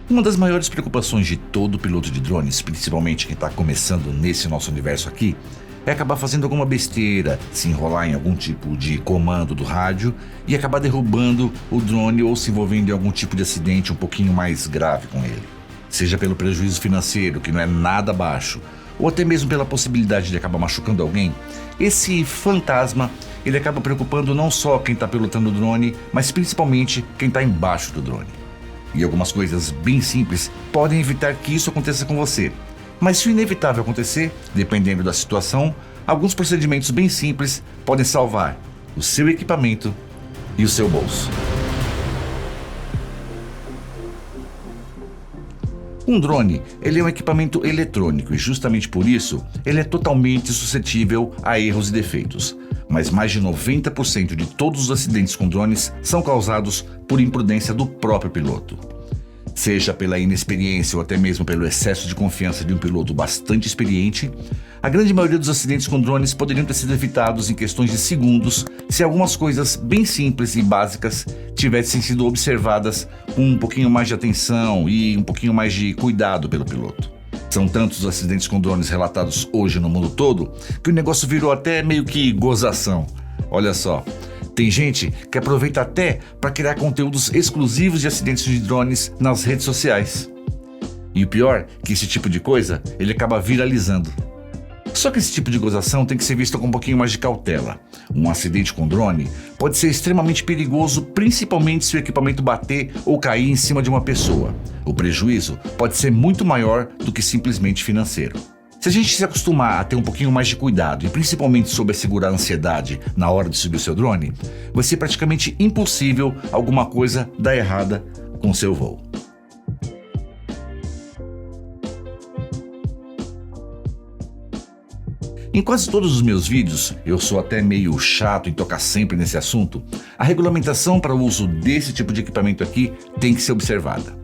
Uma das maiores preocupações de todo piloto de drones, principalmente quem está começando nesse nosso universo aqui, é acabar fazendo alguma besteira, se enrolar em algum tipo de comando do rádio e acabar derrubando o drone ou se envolvendo em algum tipo de acidente um pouquinho mais grave com ele. Seja pelo prejuízo financeiro, que não é nada baixo, ou até mesmo pela possibilidade de acabar machucando alguém, esse fantasma ele acaba preocupando não só quem está pilotando o drone, mas principalmente quem está embaixo do drone. E algumas coisas bem simples podem evitar que isso aconteça com você. Mas se o inevitável acontecer, dependendo da situação, alguns procedimentos bem simples podem salvar o seu equipamento e o seu bolso. Um drone, ele é um equipamento eletrônico e justamente por isso, ele é totalmente suscetível a erros e defeitos. Mas mais de 90% de todos os acidentes com drones são causados por imprudência do próprio piloto. Seja pela inexperiência ou até mesmo pelo excesso de confiança de um piloto bastante experiente, a grande maioria dos acidentes com drones poderiam ter sido evitados em questões de segundos se algumas coisas bem simples e básicas tivessem sido observadas com um pouquinho mais de atenção e um pouquinho mais de cuidado pelo piloto. São tantos os acidentes com drones relatados hoje no mundo todo que o negócio virou até meio que gozação. Olha só. Tem gente que aproveita até para criar conteúdos exclusivos de acidentes de drones nas redes sociais. E o pior é que esse tipo de coisa, ele acaba viralizando. Só que esse tipo de gozação tem que ser visto com um pouquinho mais de cautela. Um acidente com drone pode ser extremamente perigoso, principalmente se o equipamento bater ou cair em cima de uma pessoa. O prejuízo pode ser muito maior do que simplesmente financeiro. Se a gente se acostumar a ter um pouquinho mais de cuidado e principalmente sobre segurar a ansiedade na hora de subir o seu drone, vai ser praticamente impossível alguma coisa dar errada com o seu voo. Em quase todos os meus vídeos, eu sou até meio chato em tocar sempre nesse assunto, a regulamentação para o uso desse tipo de equipamento aqui tem que ser observada.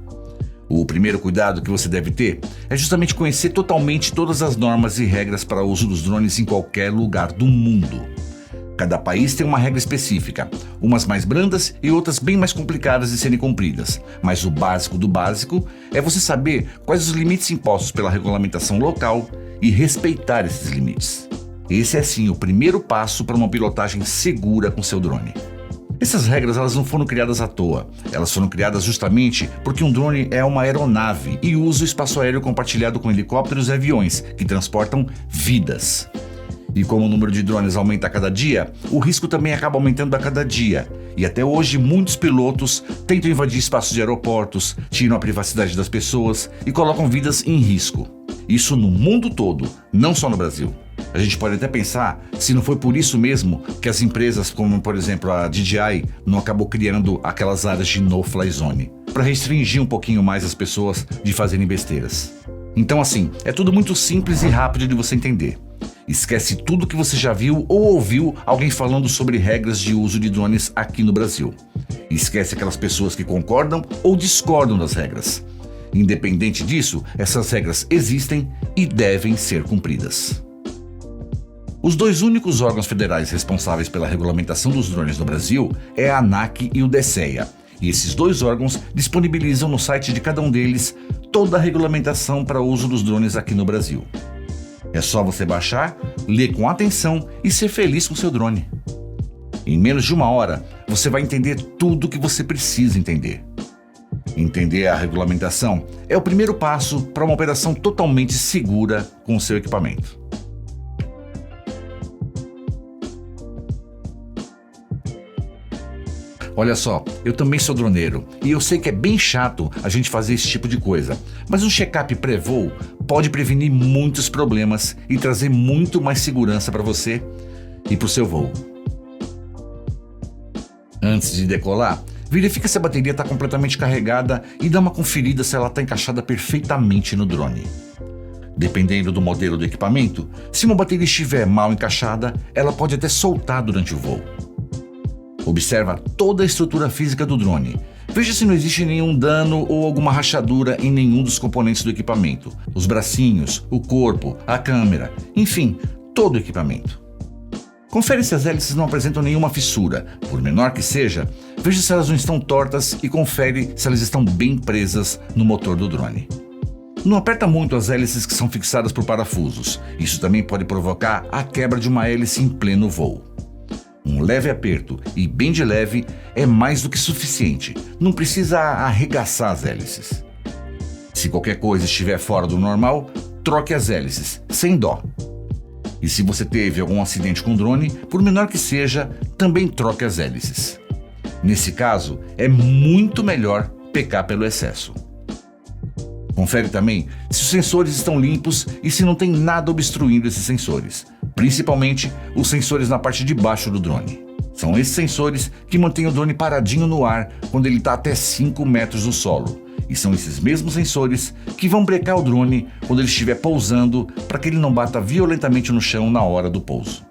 O primeiro cuidado que você deve ter é justamente conhecer totalmente todas as normas e regras para o uso dos drones em qualquer lugar do mundo. Cada país tem uma regra específica, umas mais brandas e outras bem mais complicadas de serem cumpridas, mas o básico do básico é você saber quais os limites impostos pela regulamentação local e respeitar esses limites. Esse é sim o primeiro passo para uma pilotagem segura com seu drone. Essas regras elas não foram criadas à toa, elas foram criadas justamente porque um drone é uma aeronave e usa o espaço aéreo compartilhado com helicópteros e aviões, que transportam vidas. E como o número de drones aumenta a cada dia, o risco também acaba aumentando a cada dia. E até hoje muitos pilotos tentam invadir espaços de aeroportos, tiram a privacidade das pessoas e colocam vidas em risco. Isso no mundo todo, não só no Brasil. A gente pode até pensar se não foi por isso mesmo que as empresas como, por exemplo, a DJI não acabou criando aquelas áreas de no-fly zone, para restringir um pouquinho mais as pessoas de fazerem besteiras. Então assim, é tudo muito simples e rápido de você entender. Esquece tudo que você já viu ou ouviu alguém falando sobre regras de uso de drones aqui no Brasil. Esquece aquelas pessoas que concordam ou discordam das regras. Independente disso, essas regras existem e devem ser cumpridas. Os dois únicos órgãos federais responsáveis pela regulamentação dos drones no Brasil é a ANAC e o DECEA. E esses dois órgãos disponibilizam no site de cada um deles toda a regulamentação para o uso dos drones aqui no Brasil. É só você baixar, ler com atenção e ser feliz com seu drone. Em menos de 1 hora, você vai entender tudo o que você precisa entender. Entender a regulamentação é o primeiro passo para uma operação totalmente segura com o seu equipamento. Olha só, eu também sou droneiro e eu sei que é bem chato a gente fazer esse tipo de coisa, mas um check-up pré-voo pode prevenir muitos problemas e trazer muito mais segurança para você e para o seu voo. Antes de decolar, verifica se a bateria está completamente carregada e dá uma conferida se ela está encaixada perfeitamente no drone. Dependendo do modelo do equipamento, se uma bateria estiver mal encaixada, ela pode até soltar durante o voo. Observa toda a estrutura física do drone. Veja se não existe nenhum dano ou alguma rachadura em nenhum dos componentes do equipamento. Os bracinhos, o corpo, a câmera, enfim, todo o equipamento. Confere se as hélices não apresentam nenhuma fissura, por menor que seja, veja se elas não estão tortas e confere se elas estão bem presas no motor do drone. Não aperta muito as hélices que são fixadas por parafusos, isso também pode provocar a quebra de uma hélice em pleno voo. Um leve aperto, e bem de leve, é mais do que suficiente, não precisa arregaçar as hélices. Se qualquer coisa estiver fora do normal, troque as hélices, sem dó. E se você teve algum acidente com drone, por menor que seja, também troque as hélices. Nesse caso, é muito melhor pecar pelo excesso. Confere também se os sensores estão limpos e se não tem nada obstruindo esses sensores, principalmente os sensores na parte de baixo do drone. São esses sensores que mantêm o drone paradinho no ar quando ele está até 5 metros do solo. E são esses mesmos sensores que vão brecar o drone quando ele estiver pousando para que ele não bata violentamente no chão na hora do pouso.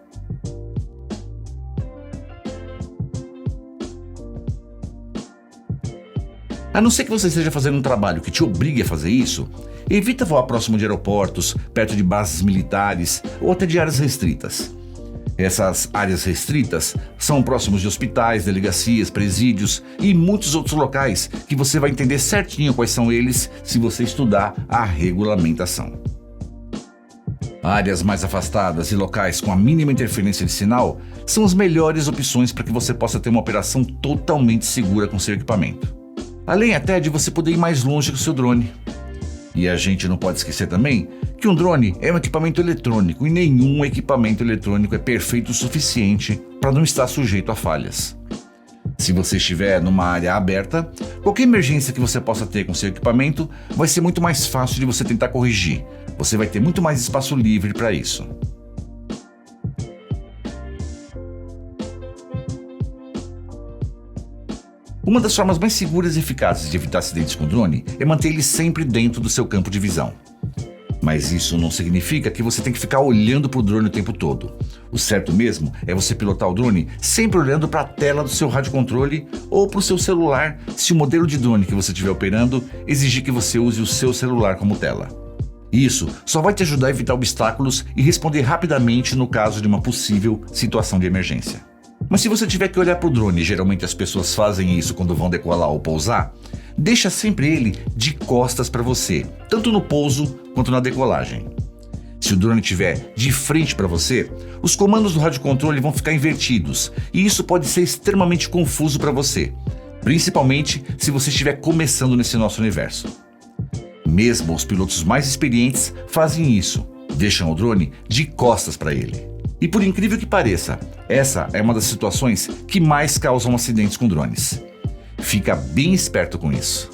A não ser que você esteja fazendo um trabalho que te obrigue a fazer isso, evita voar próximo de aeroportos, perto de bases militares ou até de áreas restritas. Essas áreas restritas são próximos de hospitais, delegacias, presídios e muitos outros locais que você vai entender certinho quais são eles se você estudar a regulamentação. Áreas mais afastadas e locais com a mínima interferência de sinal são as melhores opções para que você possa ter uma operação totalmente segura com seu equipamento. Além até de você poder ir mais longe com o seu drone. E a gente não pode esquecer também que um drone é um equipamento eletrônico e nenhum equipamento eletrônico é perfeito o suficiente para não estar sujeito a falhas. Se você estiver numa área aberta, qualquer emergência que você possa ter com seu equipamento vai ser muito mais fácil de você tentar corrigir. Você vai ter muito mais espaço livre para isso. Uma das formas mais seguras e eficazes de evitar acidentes com drone é manter ele sempre dentro do seu campo de visão. Mas isso não significa que você tem que ficar olhando para o drone o tempo todo. O certo mesmo é você pilotar o drone sempre olhando para a tela do seu radiocontrole ou para o seu celular, se o modelo de drone que você estiver operando exigir que você use o seu celular como tela. Isso só vai te ajudar a evitar obstáculos e responder rapidamente no caso de uma possível situação de emergência. Mas se você tiver que olhar para o drone, geralmente as pessoas fazem isso quando vão decolar ou pousar, deixa sempre ele de costas para você, tanto no pouso quanto na decolagem. Se o drone estiver de frente para você, os comandos do radiocontrole vão ficar invertidos e isso pode ser extremamente confuso para você, principalmente se você estiver começando nesse nosso universo. Mesmo os pilotos mais experientes fazem isso, deixam o drone de costas para ele. E por incrível que pareça, essa é uma das situações que mais causam acidentes com drones. Fica bem esperto com isso.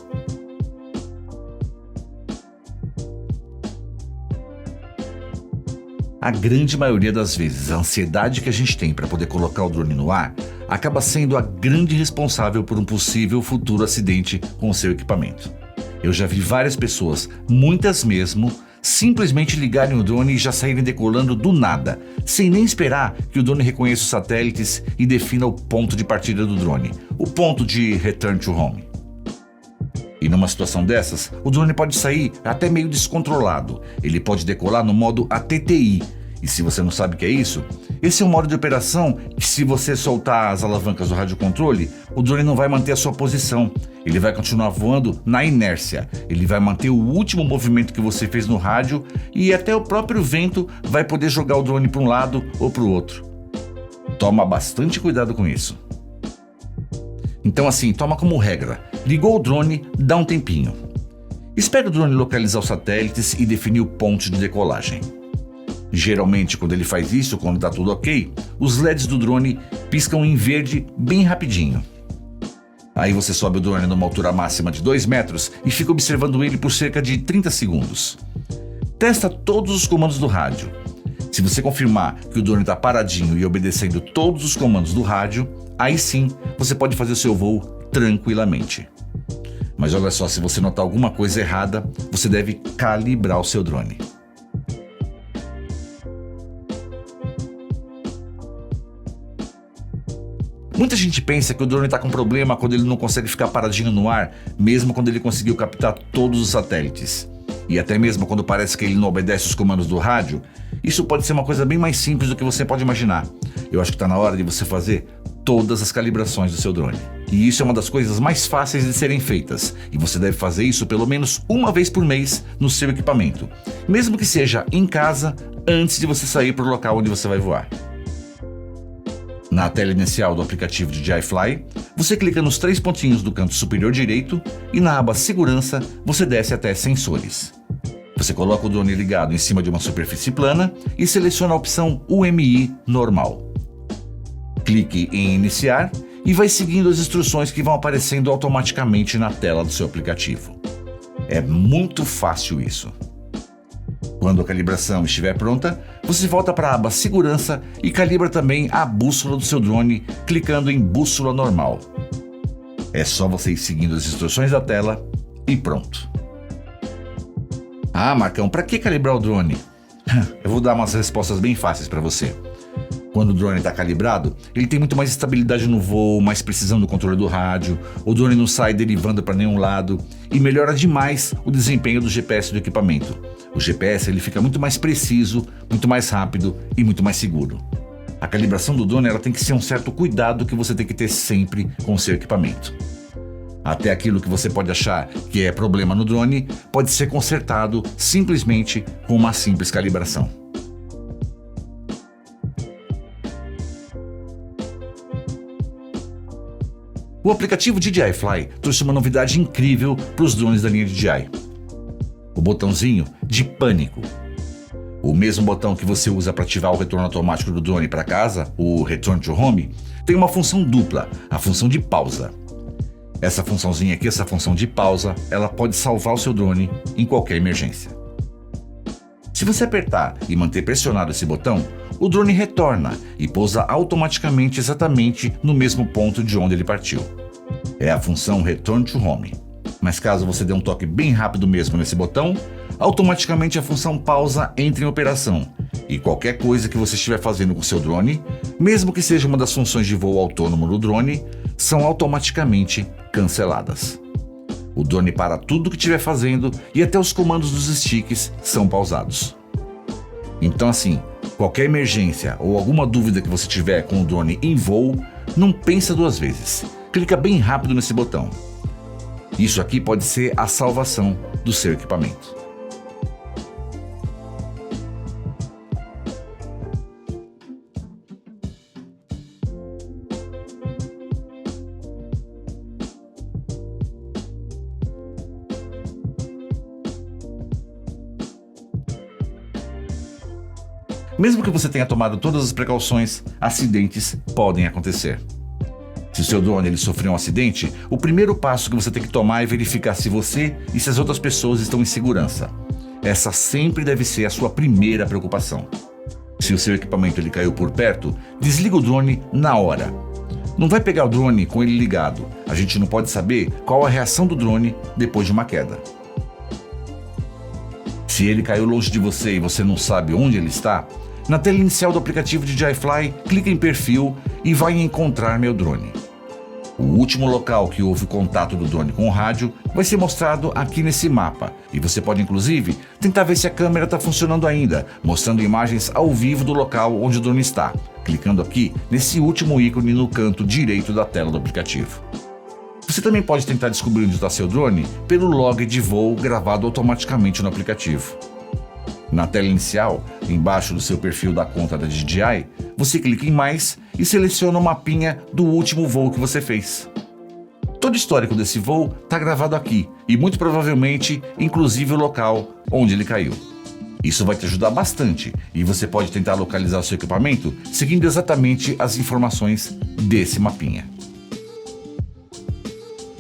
A grande maioria das vezes, a ansiedade que a gente tem para poder colocar o drone no ar acaba sendo a grande responsável por um possível futuro acidente com o seu equipamento. Eu já vi várias pessoas, muitas mesmo, simplesmente ligarem o drone e já saírem decolando do nada, sem nem esperar que o drone reconheça os satélites e defina o ponto de partida do drone, o ponto de return to home. E numa situação dessas, o drone pode sair até meio descontrolado, ele pode decolar no modo ATTI, e se você não sabe o que é isso, esse é um modo de operação que se você soltar as alavancas do radiocontrole, o drone não vai manter a sua posição. Ele vai continuar voando na inércia. Ele vai manter o último movimento que você fez no rádio e até o próprio vento vai poder jogar o drone para um lado ou para o outro. Toma bastante cuidado com isso. Então assim, toma como regra. Ligou o drone, dá um tempinho. Espere o drone localizar os satélites e definir o ponto de decolagem. Geralmente, quando ele faz isso, quando está tudo ok, os LEDs do drone piscam em verde bem rapidinho. Aí você sobe o drone numa altura máxima de 2 metros e fica observando ele por cerca de 30 segundos. Testa todos os comandos do rádio. Se você confirmar que o drone está paradinho e obedecendo todos os comandos do rádio, aí sim você pode fazer o seu voo tranquilamente. Mas olha só, se você notar alguma coisa errada, você deve calibrar o seu drone. Muita gente pensa que o drone está com problema quando ele não consegue ficar paradinho no ar, mesmo quando ele conseguiu captar todos os satélites. E até mesmo quando parece que ele não obedece os comandos do rádio, Isso pode ser uma coisa bem mais simples do que você pode imaginar. Eu acho que está na hora de você fazer todas as calibrações do seu drone. E isso é uma das coisas mais fáceis de serem feitas. E você deve fazer isso pelo menos uma vez por mês no seu equipamento. Mesmo que seja em casa, antes de você sair para o local onde você vai voar. Na tela inicial do aplicativo DJI Fly, você clica nos 3 pontinhos do canto superior direito e na aba Segurança você desce até Sensores. Você coloca o drone ligado em cima de uma superfície plana e seleciona a opção UMI Normal. Clique em Iniciar e vai seguindo as instruções que vão aparecendo automaticamente na tela do seu aplicativo. É muito fácil isso. Quando a calibração estiver pronta, você volta para a aba Segurança e calibra também a bússola do seu drone, clicando em Bússola Normal. É só você ir seguindo as instruções da tela e pronto. Ah, Marcão, para que calibrar o drone? Eu vou dar umas respostas bem fáceis para você. Quando o drone está calibrado, ele tem muito mais estabilidade no voo, mais precisão do controle do rádio, o drone não sai derivando para nenhum lado e melhora demais o desempenho do GPS do equipamento. O GPS ele fica muito mais preciso, muito mais rápido e muito mais seguro. A calibração do drone ela tem que ser um certo cuidado que você tem que ter sempre com o seu equipamento. Até aquilo que você pode achar que é problema no drone pode ser consertado simplesmente com uma simples calibração. O aplicativo DJI Fly trouxe uma novidade incrível para os drones da linha DJI. O botãozinho de pânico. O mesmo botão que você usa para ativar o retorno automático do drone para casa, o Return to Home, tem uma função dupla, a função de pausa. Essa funçãozinha aqui, essa função de pausa, ela pode salvar o seu drone em qualquer emergência. Se você apertar e manter pressionado esse botão, o drone retorna e pousa automaticamente exatamente no mesmo ponto de onde ele partiu. É a função Return to Home. Mas caso você dê um toque bem rápido mesmo nesse botão, automaticamente a função pausa entra em operação e qualquer coisa que você estiver fazendo com seu drone, mesmo que seja uma das funções de voo autônomo do drone, são automaticamente canceladas. O drone para tudo que estiver fazendo e até os comandos dos sticks são pausados. Então assim, qualquer emergência ou alguma dúvida que você tiver com o drone em voo, não pensa 2 vezes. Clica bem rápido nesse botão. Isso aqui pode ser a salvação do seu equipamento. Mesmo que você tenha tomado todas as precauções, acidentes podem acontecer. Se o seu drone ele sofreu um acidente, o primeiro passo que você tem que tomar é verificar se você e se as outras pessoas estão em segurança. Essa sempre deve ser a sua primeira preocupação. Se o seu equipamento ele caiu por perto, desliga o drone na hora. Não vai pegar o drone com ele ligado. A gente não pode saber qual a reação do drone depois de uma queda. Se ele caiu longe de você e você não sabe onde ele está, na tela inicial do aplicativo DJI Fly, clica em Perfil e vai em Encontrar meu drone. O último local que houve contato do drone com o rádio vai ser mostrado aqui nesse mapa e você pode inclusive tentar ver se a câmera está funcionando ainda, mostrando imagens ao vivo do local onde o drone está, clicando aqui nesse último ícone no canto direito da tela do aplicativo. Você também pode tentar descobrir onde está seu drone pelo log de voo gravado automaticamente no aplicativo. Na tela inicial, embaixo do seu perfil da conta da DJI, você clica em Mais e seleciona o mapinha do último voo que você fez. Todo o histórico desse voo está gravado aqui e muito provavelmente, inclusive o local onde ele caiu. Isso vai te ajudar bastante e você pode tentar localizar o seu equipamento seguindo exatamente as informações desse mapinha.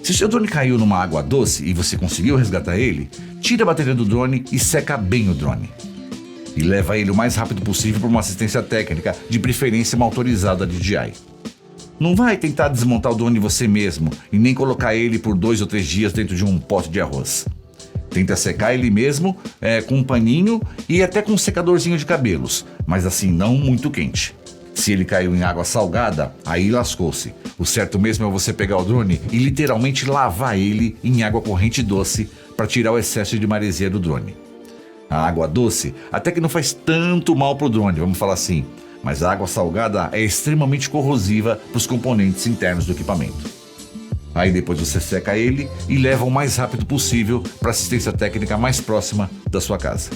Se o seu drone caiu numa água doce e você conseguiu resgatar ele, tira a bateria do drone e seca bem o drone. E leva ele o mais rápido possível para uma assistência técnica, de preferência uma autorizada DJI. Não vai tentar desmontar o drone você mesmo e nem colocar ele por 2 ou 3 dias dentro de um pote de arroz. Tenta secar ele mesmo com um paninho e até com um secadorzinho de cabelos, mas assim não muito quente. Se ele caiu em água salgada, aí lascou-se. O certo mesmo é você pegar o drone e literalmente lavar ele em água corrente doce para tirar o excesso de maresia do drone. A água doce até que não faz tanto mal para o drone, vamos falar assim, mas a água salgada é extremamente corrosiva para os componentes internos do equipamento. Aí depois você seca ele e leva o mais rápido possível para a assistência técnica mais próxima da sua casa.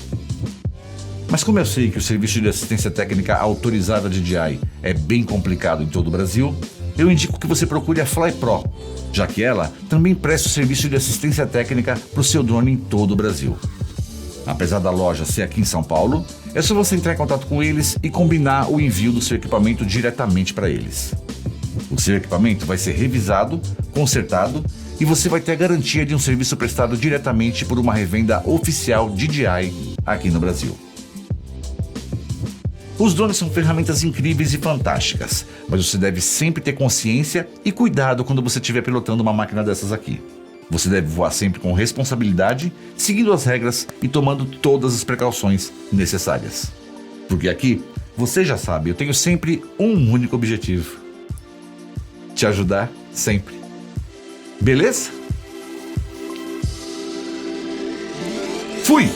Mas como eu sei que o serviço de assistência técnica autorizada de DJI é bem complicado em todo o Brasil, eu indico que você procure a FlyPro, já que ela também presta o serviço de assistência técnica para o seu drone em todo o Brasil. Apesar da loja ser aqui em São Paulo, é só você entrar em contato com eles e combinar o envio do seu equipamento diretamente para eles. O seu equipamento vai ser revisado, consertado e você vai ter a garantia de um serviço prestado diretamente por uma revenda oficial DJI aqui no Brasil. Os drones são ferramentas incríveis e fantásticas, mas você deve sempre ter consciência e cuidado quando você estiver pilotando uma máquina dessas aqui. Você deve voar sempre com responsabilidade, seguindo as regras e tomando todas as precauções necessárias. Porque aqui, você já sabe, eu tenho sempre um único objetivo: te ajudar sempre. Beleza? Fui!